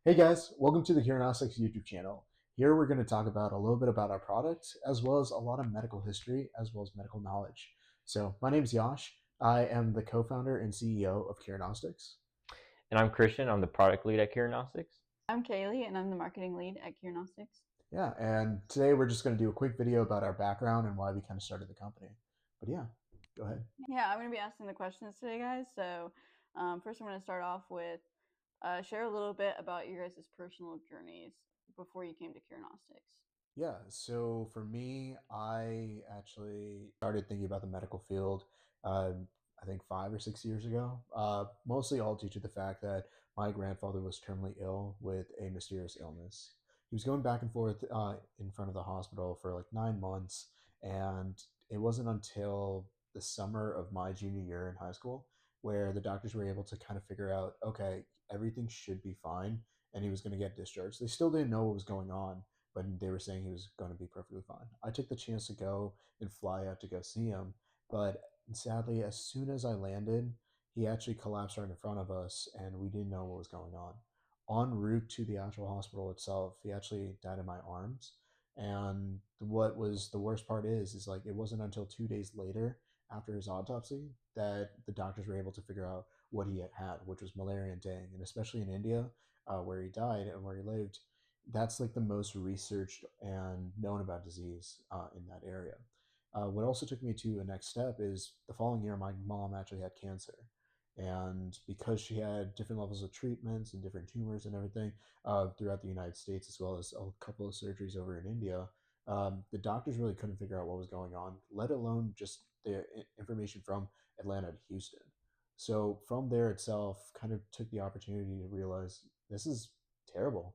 Hey guys, welcome to the Curanostics YouTube channel. Here we're going to talk about a little bit about our product, as well as a lot of medical history, as well as medical knowledge. So my name is Yash. I am the co-founder and CEO of Curanostics. And I'm Christian. I'm the product lead at Curanostics. I'm Kaylee, and I'm the marketing lead at Curanostics. Yeah, and today we're just going to do a quick video about our background and why we kind of started the company. But yeah, go ahead. Yeah, I'm going to be asking the questions today, guys. So, first, I'm going to start off with share a little bit about your guys' personal journeys before you came to Curanostics. Yeah, so for me, I actually started thinking about the medical field, uh, I think 5 or 6 years ago, mostly all due to the fact that my grandfather was terminally ill with a mysterious illness. He was going back and forth in front of the hospital for like 9 months, and it wasn't until the summer of my junior year in high school where the doctors were able to kind of figure out, okay, everything should be fine, and he was going to get discharged. They still didn't know what was going on, but they were saying he was going to be perfectly fine. I took the chance to go and fly out to go see him, but sadly, as soon as I landed, he actually collapsed right in front of us, and we didn't know what was going on. En route to the actual hospital itself, he actually died in my arms. And what was the worst part is like it wasn't until 2 days later, after his autopsy, that the doctors were able to figure out what he had had, which was malaria and dengue, and especially in India, where he died and where he lived, that's like the most researched and known about disease in that area. What also took me to a next step is the following year, my mom actually had cancer. And because she had different levels of treatments and different tumors and everything throughout the United States, as well as a couple of surgeries over in India, the doctors really couldn't figure out what was going on, let alone just the information from Atlanta to Houston. So from there itself, kind of took the opportunity to realize this is terrible.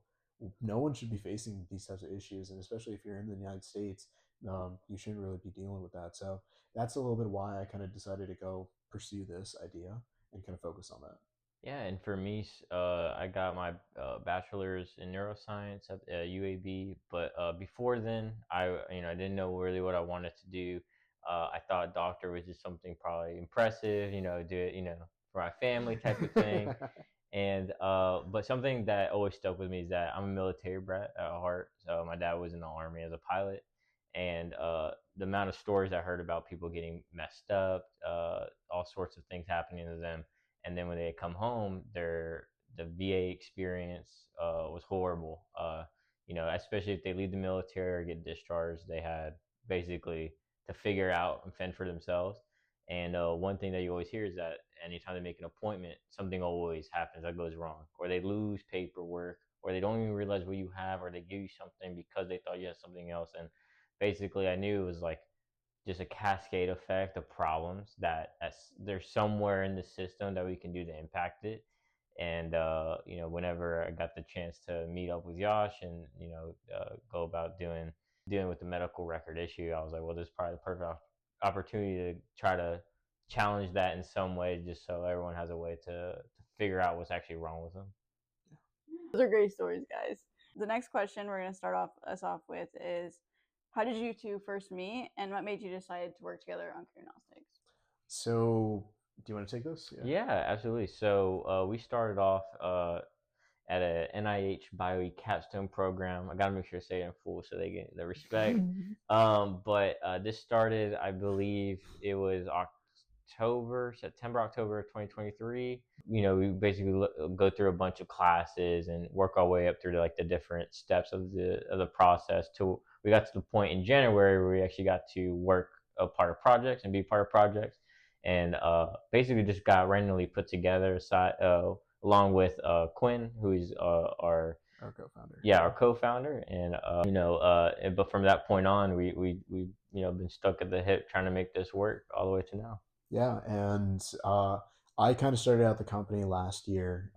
No one should be facing these types of issues, and especially if you're in the United States, you shouldn't really be dealing with that. So that's a little bit why I kind of decided to go pursue this idea and kind of focus on that. Yeah, and for me, I got my bachelor's in neuroscience at UAB. But before then, I didn't know really what I wanted to do. I thought doctor was just something probably impressive, do it, for my family type of thing. And but something that always stuck with me is that I'm a military brat at heart. So my dad was in the army as a pilot, and the amount of stories I heard about people getting messed up, all sorts of things happening to them, and then when they come home, the VA experience was horrible. Especially if they leave the military or get discharged, they had basically to figure out and fend for themselves. And one thing that you always hear is that anytime they make an appointment, something always happens that goes wrong, or they lose paperwork, or they don't even realize what you have, or they give you something because they thought you had something else. And basically, I knew it was like just a cascade effect of problems that there's somewhere in the system that we can do to impact it. And whenever I got the chance to meet up with Yash and go about dealing with the medical record issue, I was like, well, this is probably the perfect opportunity to try to challenge that in some way, just so everyone has a way to figure out what's actually wrong with them. Those are great stories, guys. The next question we're going to start off with is, how did you two first meet, and what made you decide to work together on Curanostics? So, do you want to take this? Yeah. Yeah, absolutely. So we started off at a NIH bio capstone program. I got to make sure to say it in full so they get the respect. But this started, I believe it was September, October of 2023. We basically go through a bunch of classes and work our way up through like the different steps of the process till we got to the point in January where we actually got to work a part of projects and be part of projects, and basically just got randomly put together along with Quinn, who is Our co-founder. our co-founder, and but from that point on, we been stuck at the hip trying to make this work all the way to now. Yeah, and I kind of started out the company last year,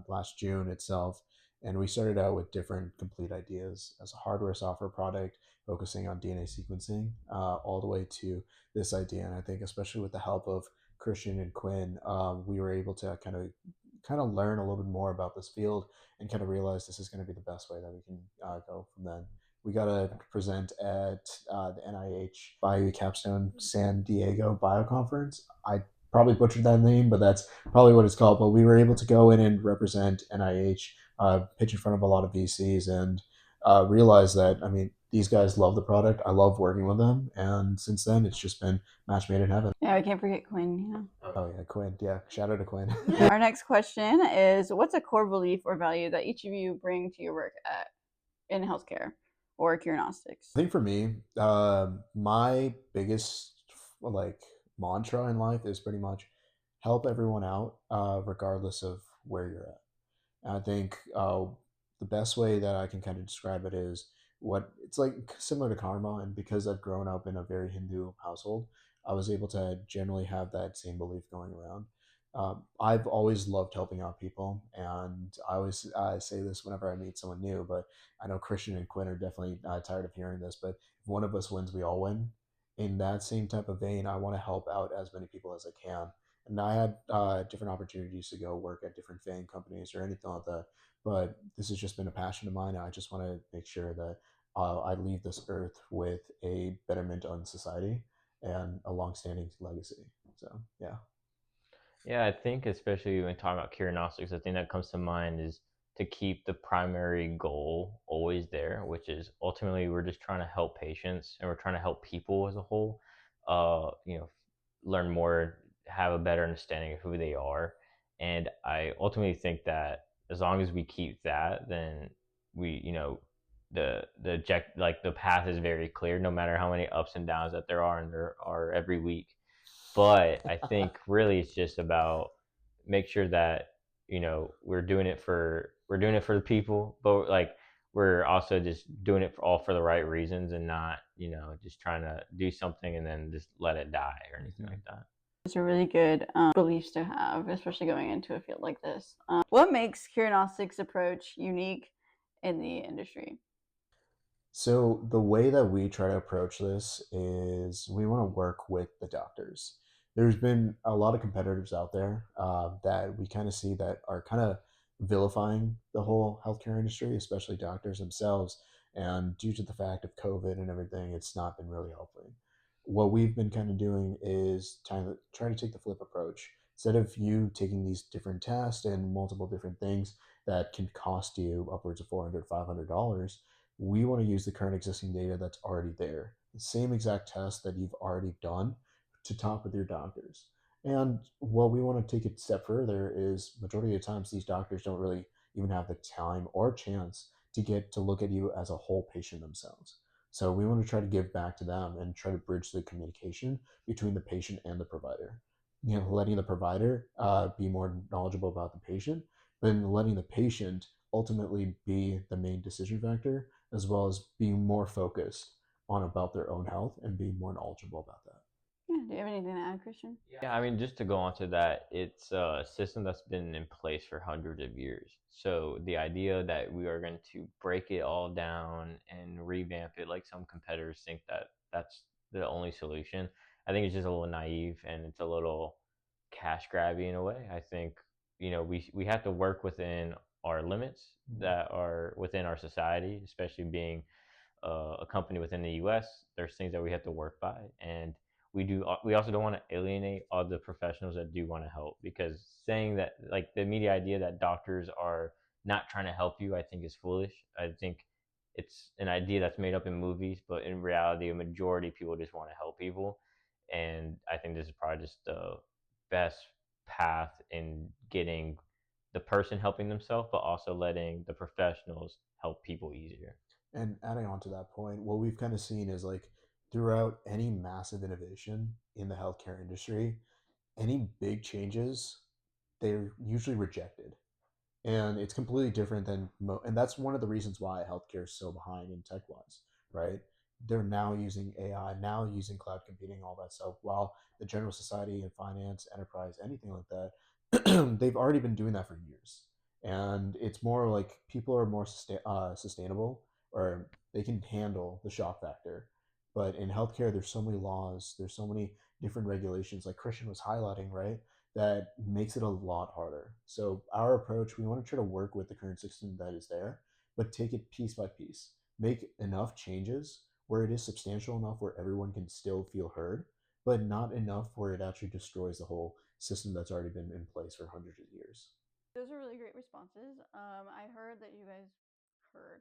last June itself, and we started out with different complete ideas as a hardware software product focusing on DNA sequencing, all the way to this idea. And I think especially with the help of Christian and Quinn, we were able to kind of learn a little bit more about this field and kind of realize this is going to be the best way that we can go from then. We got to present at the NIH Bio Capstone San Diego Bio Conference. I probably butchered that name, but that's probably what it's called. But we were able to go in and represent NIH, pitch in front of a lot of VCs, and realize that, I mean, these guys love the product. I love working with them, and since then, it's just been match made in heaven. Yeah, we can't forget Quinn. Oh yeah, Quinn. Yeah, shout out to Quinn. Our next question is, what's a core belief or value that each of you bring to your work in healthcare or Curanostics? I think for me, my biggest like mantra in life is pretty much help everyone out, regardless of where you're at. And I think the best way that I can kind of describe it is what it's like similar to karma. And because I've grown up in a very Hindu household, I was able to generally have that same belief going around. I've always loved helping out people, and I always say this whenever I meet someone new. But I know Christian and Quinn are definitely tired of hearing this. But if one of us wins, we all win. In that same type of vein, I want to help out as many people as I can, and I had different opportunities to go work at different fan companies or anything like that. But this has just been a passion of mine. I just want to make sure that I leave this earth with a betterment on society and a long-standing legacy. So yeah. Yeah, I think especially when talking about Curanostics, the thing that comes to mind is to keep the primary goal always there, which is ultimately we're just trying to help patients and we're trying to help people as a whole. You know, learn more, have a better understanding of who they are, and I ultimately think that as long as we keep that, then we, the object, like the path is very clear, no matter how many ups and downs that there are, and there are every week. But I think really it's just about make sure that we're doing it for the people, but like we're also just doing it for all for the right reasons and not just trying to do something and then just let it die or anything like that. Those are really good beliefs to have, especially going into a field like this. What makes Curanostics' approach unique in the industry? So the way that we try to approach this is we want to work with the doctors. There's been a lot of competitors out there that we kind of see that are kind of vilifying the whole healthcare industry, especially doctors themselves. And due to the fact of COVID and everything, it's not been really helping. What we've been kind of doing is trying to take the flip approach. Instead of you taking these different tests and multiple different things that can cost you upwards of $400, $500, we want to use the current existing data that's already there, the same exact test that you've already done, to talk with your doctors. And what we want to take it a step further is majority of the times these doctors don't really even have the time or chance to get to look at you as a whole patient themselves. So we want to try to give back to them and try to bridge the communication between the patient and the provider. Letting the provider be more knowledgeable about the patient, but letting the patient ultimately be the main decision factor, as well as being more focused on about their own health and being more knowledgeable about that. Yeah, do you have anything to add, Christian? Yeah, I mean, just to go on to that, it's a system that's been in place for hundreds of years. So the idea that we are going to break it all down and revamp it, like some competitors think that that's the only solution, I think it's just a little naive and it's a little cash grabby in a way. I think we have to work within our limits that are within our society, especially being a company within the U.S. There's things that we have to work by, and we do. We also don't want to alienate all the professionals that do want to help, because saying that, like the media idea that doctors are not trying to help you, I think is foolish. I think it's an idea that's made up in movies, but in reality, a majority of people just want to help people, and I think this is probably just the best path in getting the person helping themselves, but also letting the professionals help people easier. And adding on to that point, what we've kind of seen is like throughout any massive innovation in the healthcare industry, any big changes, they're usually rejected. And it's completely different than and that's one of the reasons why healthcare is so behind in tech wise, right? They're now using AI, now using cloud computing, all that stuff, while the general society and finance enterprise, anything like that, they've already been doing that for years. And it's more like people are more sustainable, or they can handle the shock factor. But in healthcare, there's so many laws, there's so many different regulations, like Christian was highlighting, right? That makes it a lot harder. So our approach, we want to try to work with the current system that is there, but take it piece by piece. Make enough changes where it is substantial enough where everyone can still feel heard, but not enough where it actually destroys the whole system that's already been in place for hundreds of years. Those are really great responses. I heard that you guys heard,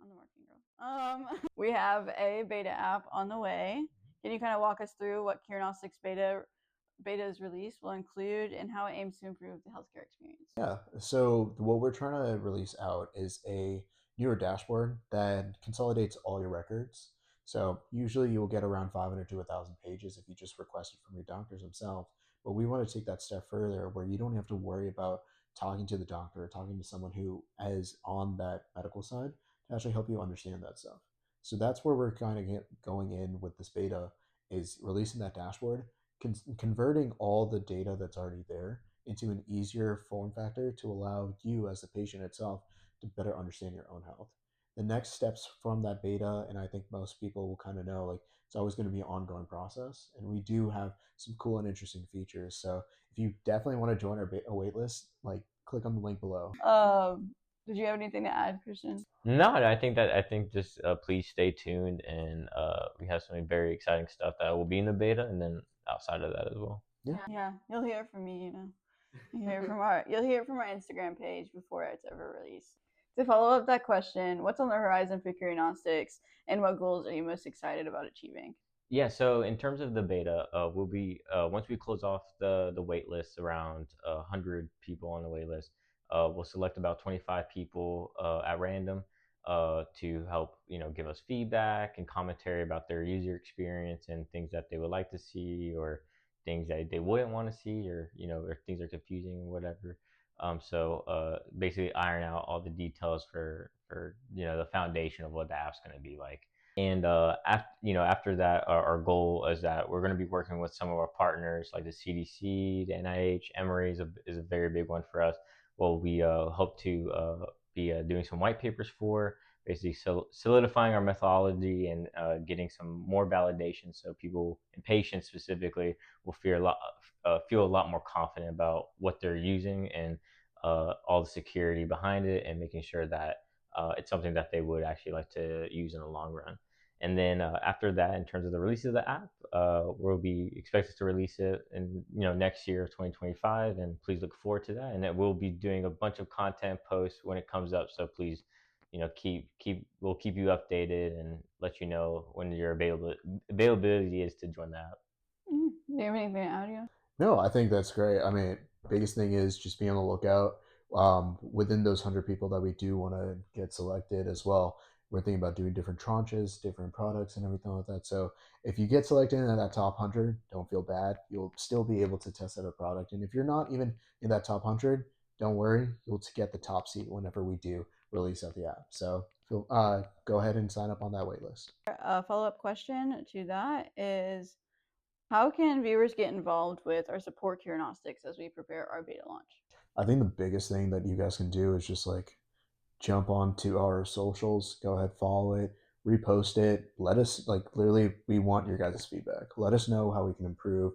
I'm the marketing girl. We have a beta app on the way. Can you kind of walk us through what Curanostics beta's release will include and how it aims to improve the healthcare experience? Yeah. So what we're trying to release out is a newer dashboard that consolidates all your records. So usually you'll get around 500 to 1,000 pages if you just request it from your doctors themselves. But we want to take that step further where you don't have to worry about talking to the doctor or talking to someone who is on that medical side to actually help you understand that stuff. So that's where we're kind of going in with this beta is releasing that dashboard, converting all the data that's already there into an easier form factor to allow you as the patient itself to better understand your own health. The next steps from that beta, and I think most people will kind of know, like it's always going to be an ongoing process, and we do have some cool and interesting features. So if you definitely want to join our wait list, like click on the link below. Did you have anything to add, Christian? No, I think just please stay tuned, and we have some very exciting stuff that will be in the beta, and then outside of that as well. Yeah, you'll hear it from me. You'll hear it from our Instagram page before it's ever released. To follow up that question, what's on the horizon for Curanostics, and what goals are you most excited about achieving? Yeah, so in terms of the beta, we'll be once we close off the wait list, around 100 people on the wait list. We'll select about 25 people at random to help give us feedback and commentary about their user experience and things that they would like to see, or things that they wouldn't want to see, or or things are confusing or whatever. So basically iron out all the details for the foundation of what the app's going to be like. And after that, our goal is that we're going to be working with some of our partners like the CDC, the NIH. Emory is a very big one for us. Well, we hope to be doing some white papers for, basically solidifying our methodology and getting some more validation, so people and patients specifically will feel a lot more confident about what they're using, and all the security behind it, and making sure that it's something that they would actually like to use in the long run. And then after that, in terms of the release of the app, we'll be expected to release it in next year, 2025, and please look forward to that. And it will be doing a bunch of content posts when it comes up. So please, we'll keep you updated and let you know when your availability is to join the app. Do you have anything to add? Yeah. No, I think that's great. I mean, biggest thing is just being on the lookout. Within those 100 people that we do want to get selected as well, we're thinking about doing different tranches, different products, and everything like that. So if you get selected in that top 100, don't feel bad. You'll still be able to test out a product. And if you're not even in that top 100, don't worry. You'll get the top seat whenever we do release out the app. So go ahead and sign up on that wait list. A follow-up question to that is, how can viewers get involved with or support Curanostics as we prepare our beta launch? I think the biggest thing that you guys can do is just like jump onto our socials, go ahead, follow it, repost it. Let us, like, literally, we want your guys' feedback. Let us know how we can improve.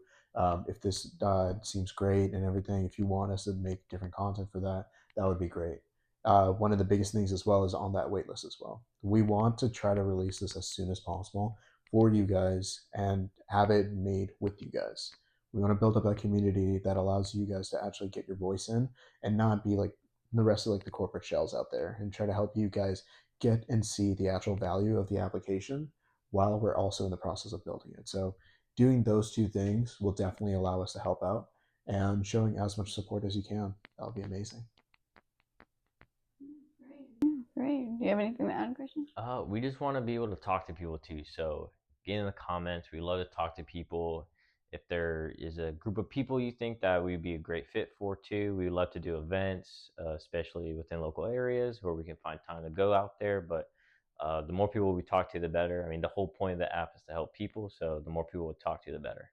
If this seems great and everything, if you want us to make different content for that, that would be great. One of the biggest things as well is on that waitlist as well. We want to try to release this as soon as possible for you guys and have it made with you guys. We want to build up that community that allows you guys to actually get your voice in and not be like the rest of like the corporate shells out there, and try to help you guys get and see the actual value of the application while we're also in the process of building it. So doing those two things will definitely allow us to help out, and showing as much support as you can. That'll be amazing. Great. Do you have anything to add, Christian? We just want to be able to talk to people too. So get in the comments. We love to talk to people. If there is a group of people you think that we'd be a great fit for too, we love to do events, especially within local areas where we can find time to go out there. But the more people we talk to, the better. I mean, the whole point of the app is to help people. So the more people we talk to, the better.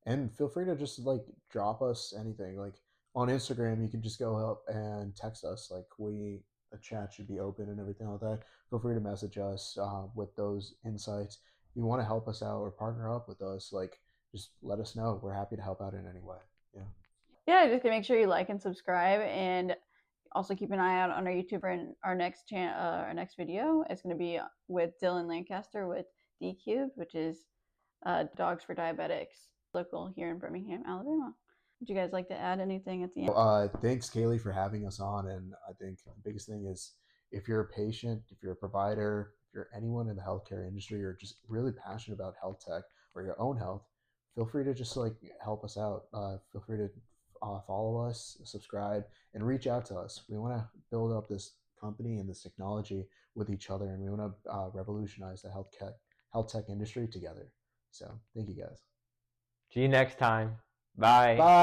And feel free to just like drop us anything. Like on Instagram, you can just go up and text us. Like the chat should be open and everything like that. Feel free to message us with those insights. If you want to help us out or partner up with us, like just let us know. We're happy to help out in any way. Yeah. Yeah, just make sure you like and subscribe, and also keep an eye out on our YouTube for our next video. It's going to be with Dylan Lancaster with D Cubed, which is Dogs for Diabetics, local here in Birmingham, Alabama. Would you guys like to add anything at the end? Thanks, Kaylee, for having us on. And I think the biggest thing is if you're a patient, if you're a provider, if you're anyone in the healthcare industry or just really passionate about health tech or your own health, feel free to just like help us out. Feel free to follow us, subscribe, and reach out to us. We want to build up this company and this technology with each other, and we want to revolutionize the health tech industry together. So thank you guys. See you next time. Bye. Bye.